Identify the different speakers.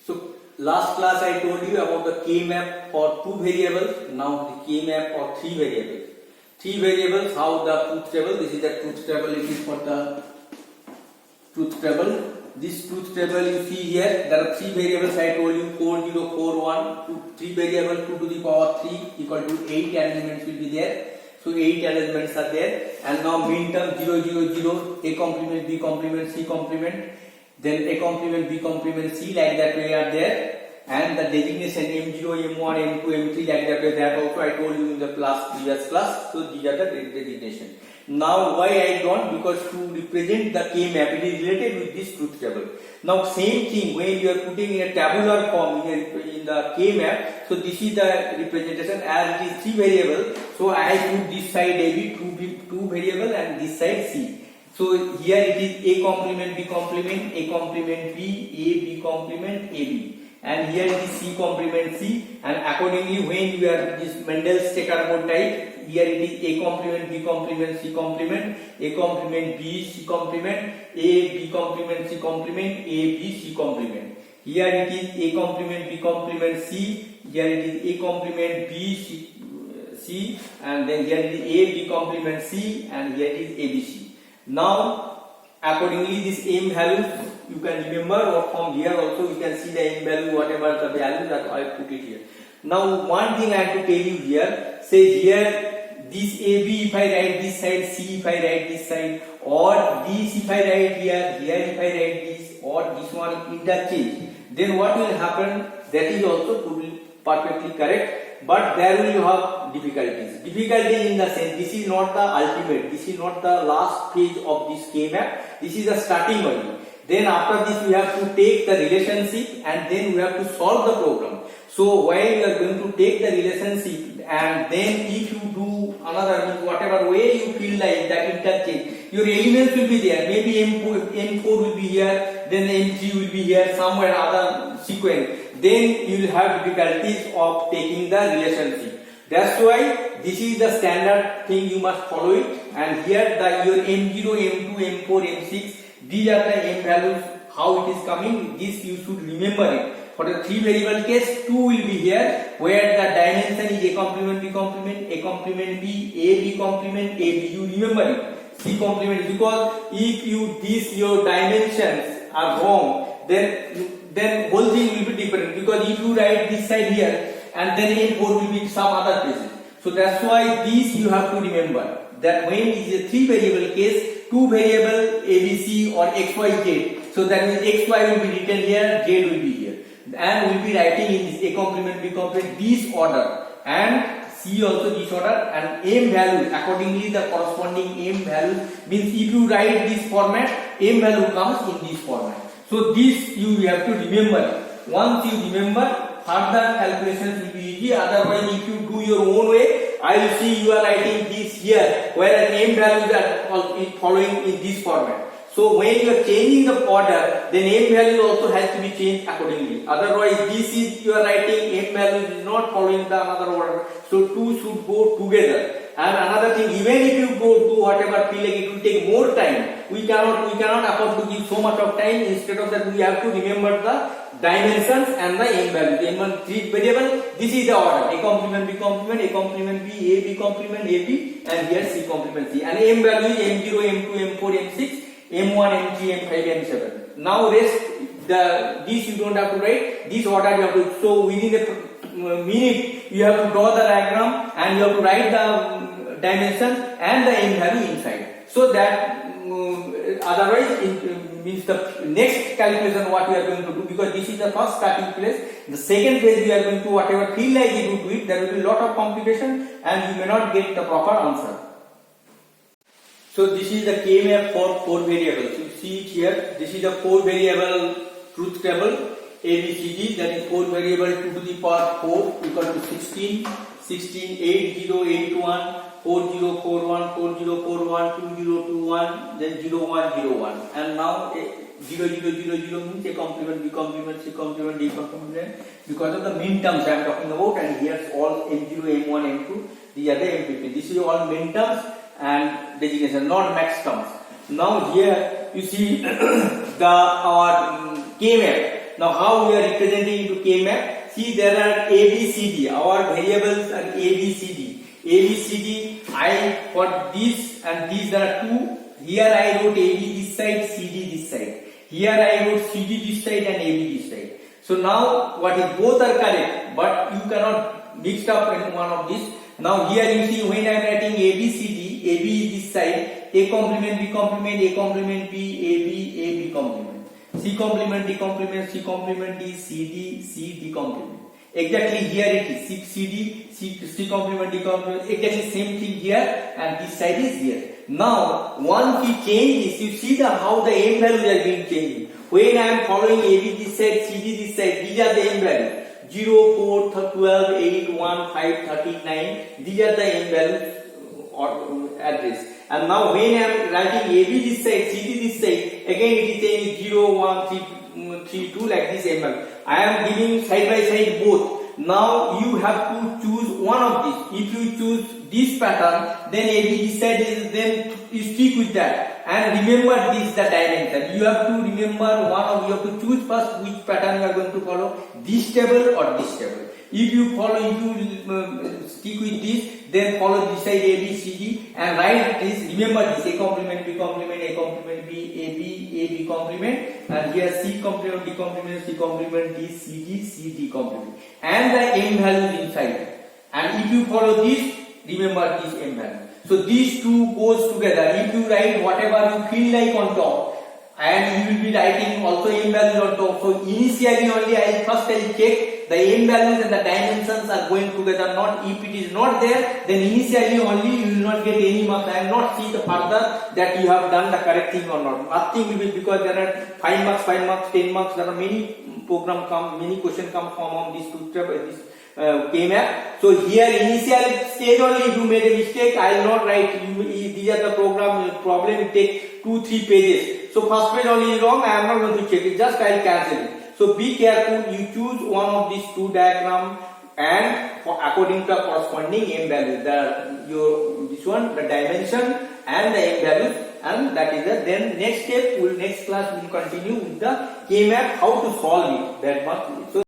Speaker 1: So last class I told you about the K-map for 2 variables. Now the K-map for 3 variables. 3 variables, how the truth table. This is the truth table. It is for the truth table. This truth table you see here. There are 3 variables. I told you 4041. 3 variables 2 to the power 3 equal to 8 elements will be there. So 8 elements are there. And now min term 0 0 0. A complement, B complement, C complement. Then A complement, B complement, C, like that way are there. And the designation M0, M1, M2, M3, like that way, that also I told you in the previous class. So these are the designation. Now why I don't? Because to represent the K-map, it is related with this truth table. Now same thing when you are putting in a tabular form in the K-map. So this is the representation as it is 3 variable. So I put this side AB 2 variable and this side C. So here it is A complement, B complement, A complement B, A, B complement, AB. And here it is C complement C, and accordingly when you are this Mendel's checkerboard type, here it is A complement, B complement, C complement, A complement B, C complement, A, B complement, C complement, A, B, C complement. Here it is A complement, B complement, C, here it is A complement, B, C, and then here it is A, B complement, C, and here it is ABC. Now accordingly this M value you can remember, or from here also you can see the M value, whatever the value that I put it here. Now one thing I have to tell you here, say here this AB if I write this side, C if I write this side, or this if I write here, here if I write this, or this one interchange, then what will happen? That is also perfectly correct, but there will you have difficulties. Difficulties in the sense, this is not the ultimate, this is not the last phase of this K-map, this is the starting only. Then after this we have to take the relationship and then we have to solve the problem. So while you are going to take the relationship and then if you do another, whatever way you feel like that interchange, your elements will be there. Maybe M4 will be here, then M3 will be here, somewhere other sequence. Then you will have difficulties of taking the relationship. That's why this is the standard thing you must follow it. And here your M0, M2, M4, M6, these are the M values, how it is coming. This you should remember it. For the 3 variable case, 2 will be here, where the dimension is A complement, B complement, A complement B, A, B complement, A, B. You remember it. C complement, because if your dimensions are wrong, then whole thing will be different. Because if you write this side here, and then M4 will be some other places. So that's why these you have to remember, that when it is a 3 variable case, 2 variable ABC or XYZ. So that means XY will be written here, Z will be here. And we will be writing in this A complement, B complement, this order. And C also this order. And M value, accordingly the corresponding M value means if you write this format, M value comes in this format. So this you have to remember. Once you remember, further calculations will be easy. Otherwise, if you do your own way, I will see you are writing this here, whereas M values are following in this format. So when you are changing the order, then M value also has to be changed accordingly. Otherwise, this is you are writing M value is not following the another order. So two should go together. And another thing, even if you go to whatever feel like it will take more time, we cannot afford to give so much of time. Instead of that, we have to remember the dimensions and the M value. M1 3 variable, this is the order. A complement, B complement, A complement B, A, B complement, A, B, and here C complement C. And M value is M0, M2, M4, M6, M1, M3, M5, M7. Now rest, this you don't have to write, this order you have to, so within a minute, you have to draw the diagram and you have to write the dimension and the M value inside. So that otherwise it means the next calculation what we are going to do, because this is the first starting place. The second phase we are going to whatever feel like you do it, there will be a lot of complication and you may not get the proper answer. So this is the K-map for 4 variables. You see it here. This is the 4 variable truth table. ABCD, that is 4 variable 2 to the power 4 equal to 16, 16, 8, 0, 8, 1, 4, 0, 4, 1, 4, 0, 4, 1, 2, 0, 2, 1, then 0, 1, 0, 1. And now 0, 0, 0, 0 means A complement, B complement, C complement, D complement, because of the min terms I am talking about, and here's all M0, M1, M2, the other M15. This is all min terms and designation, not max terms. Now here you see our K-map. Now how we are representing into K map? See, there are A, B, C, D. Our variables are A, B, C, D. A, B, C, D. I for this and these there are two. Here I wrote A, B this side, C, D this side. Here I wrote C, D this side and A, B this side. So now what is both are correct, but you cannot mix up in one of these. Now here you see when I am writing A, B, C, D, A, B is this side, A complement, B complement, A complement, B, A, B complement. C complement, D complement, C complement, D, C, D complement. Exactly here it is C, D, C complement, D complement. Exactly same thing here, and this side is here. Now once we change this, you see how the M values are being changing. When I am following A, B this side, C, D this side, these are the M values. 0, 4, 12, 8, 1, 5, 39. These are the M values or address. And now when I am writing A, B this side, C, D this side, again it is changing 0, 1, 3, 2 like this M value. I am giving side by side both. Now you have to choose one of these. If you choose this pattern, then A, B this side is, then you stick with that. And remember this the dimension. You have to remember one of, you have to choose first which pattern you are going to follow, this table or this table. If you follow, if you stick with this, then follow this side A, B, C, D and write this. Remember this A complement, B complement, A complement, B, A, B complement, and here C complement, D complement, C complement, D, C, D complement, and the M values inside. And if you follow this, remember this M value. So these two goes together. If you write whatever you feel like on top, and you will be writing also M values on top. So initially only I check the M values and the dimensions are going together. Not if it is not there, then initially only you will not get any marks. I am not see the further that you have done the correct thing or not. Nothing will be, because there are 5 marks, 10 marks. There are many program come, many question come from this K map. So here initial stage only if you made a mistake, I will not write. These are the problem will take 2-3 pages. So first page only is wrong, I am not going to check it, just I will cancel it. So be careful, you choose one of these two diagram and according to the corresponding M values, this one, the dimension and the M values, and that is the, then next step, next class will continue with the K map, how to solve it, that much. So